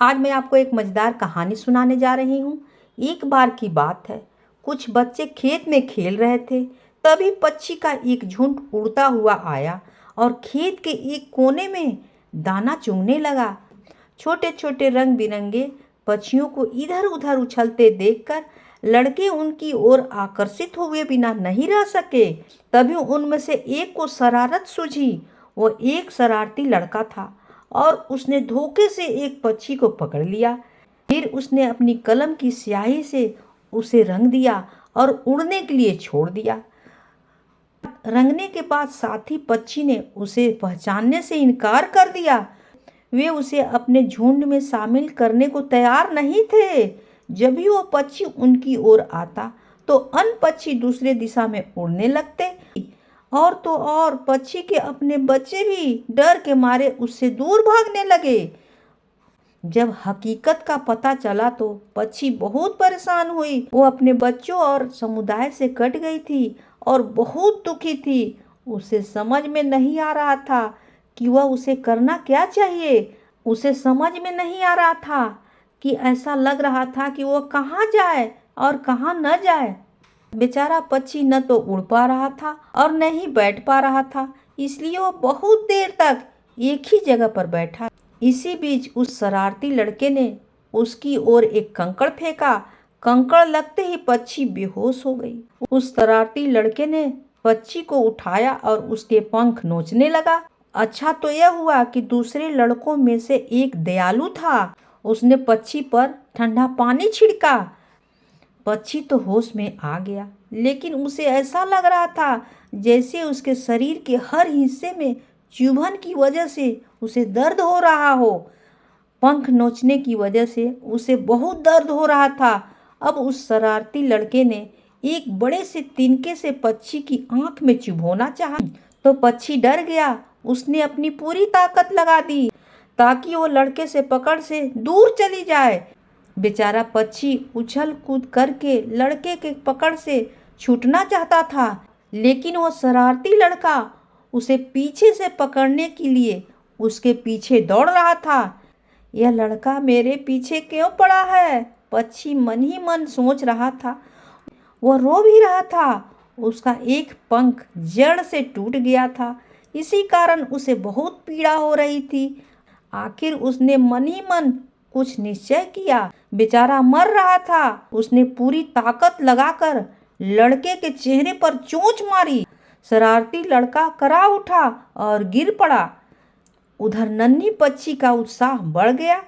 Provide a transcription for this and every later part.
आज मैं आपको एक मज़ेदार कहानी सुनाने जा रही हूँ। एक बार की बात है, कुछ बच्चे खेत में खेल रहे थे। तभी पक्षी का एक झुंड उड़ता हुआ आया और खेत के एक कोने में दाना चुगने लगा। छोटे छोटे रंग बिरंगे पक्षियों को इधर उधर उछलते देखकर लड़के उनकी ओर आकर्षित हुए बिना नहीं रह सके। तभी उनमें से एक को शरारत सूझी। वो एक शरारती लड़का था और उसने धोखे से एक पक्षी को पकड़ लिया। फिर उसने अपनी कलम की स्याही से उसे रंग दिया और उड़ने के लिए छोड़ दिया। रंगने के बाद साथी पक्षी ने उसे पहचानने से इनकार कर दिया। वे उसे अपने झुंड में शामिल करने को तैयार नहीं थे। जब भी वो पक्षी उनकी ओर आता तो अन्य पक्षी दूसरे दिशा में उड़ने लगते। और तो और पक्षी के अपने बच्चे भी डर के मारे उससे दूर भागने लगे। जब हकीकत का पता चला तो पक्षी बहुत परेशान हुई। वो अपने बच्चों और समुदाय से कट गई थी और बहुत दुखी थी। उसे समझ में नहीं आ रहा था कि वह उसे करना क्या चाहिए। उसे समझ में नहीं आ रहा था कि ऐसा लग रहा था कि वह कहाँ जाए और कहाँ न जाए। बेचारा पक्षी न तो उड़ पा रहा था और न ही बैठ पा रहा था, इसलिए वो बहुत देर तक एक ही जगह पर बैठा। इसी बीच उस शरारती लड़के ने उसकी ओर एक कंकड़ फेंका। कंकड़ लगते ही पक्षी बेहोश हो गई। उस शरारती लड़के ने पक्षी को उठाया और उसके पंख नोचने लगा। अच्छा तो यह हुआ कि दूसरे लड़कों में से एक दयालु था। उसने पक्षी पर ठंडा पानी छिड़का। पक्षी तो होश में आ गया, लेकिन उसे ऐसा लग रहा था जैसे उसके शरीर के हर हिस्से में चुभन की वजह से उसे दर्द हो रहा हो। पंख नोचने की वजह से उसे बहुत दर्द हो रहा था। अब उस शरारती लड़के ने एक बड़े से तिनके से पक्षी की आंख में चुभोना चाहा, तो पक्षी डर गया। उसने अपनी पूरी ताकत लगा दी ताकि वो लड़के से पकड़ से दूर चली जाए। बेचारा पक्षी उछल कूद करके लड़के के पकड़ से छूटना चाहता था, लेकिन वो शरारती लड़का उसे पीछे से पकड़ने के लिए उसके पीछे दौड़ रहा था। यह लड़का मेरे पीछे क्यों पड़ा है, पक्षी मन ही मन सोच रहा था। वह रो भी रहा था। उसका एक पंख जड़ से टूट गया था, इसी कारण उसे बहुत पीड़ा हो रही थी। आखिर उसने मन ही मन कुछ निश्चय किया। बेचारा मर रहा था। उसने पूरी ताकत लगाकर लड़के के चेहरे पर चोंच मारी। शरारती लड़का करा उठा और गिर पड़ा। उधर नन्ही पक्षी का उत्साह बढ़ गया।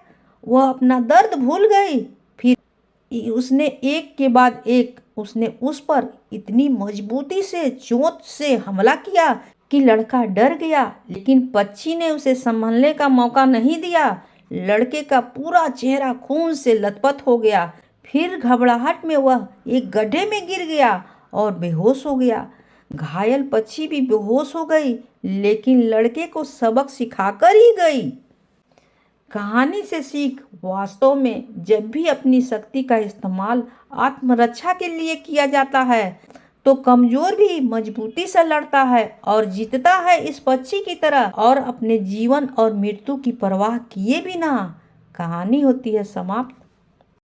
वह अपना दर्द भूल गई। फिर उसने एक के बाद एक उसने उस पर इतनी मजबूती से चोंच से हमला किया कि लड़का डर गया, लेकिन पक्षी ने उसे संभलने का मौका नहीं दिया। लड़के का पूरा चेहरा खून से लथपथ हो गया। फिर घबराहट में वह एक गड्ढे में गिर गया और बेहोश हो गया। घायल पक्षी भी बेहोश हो गई, लेकिन लड़के को सबक सिखाकर ही गई। कहानी से सीख, वास्तव में जब भी अपनी शक्ति का इस्तेमाल आत्मरक्षा के लिए किया जाता है तो कमजोर भी मजबूती से लड़ता है और जीतता है, इस पक्षी की तरह, और अपने जीवन और मृत्यु की परवाह किए बिना। कहानी होती है समाप्त।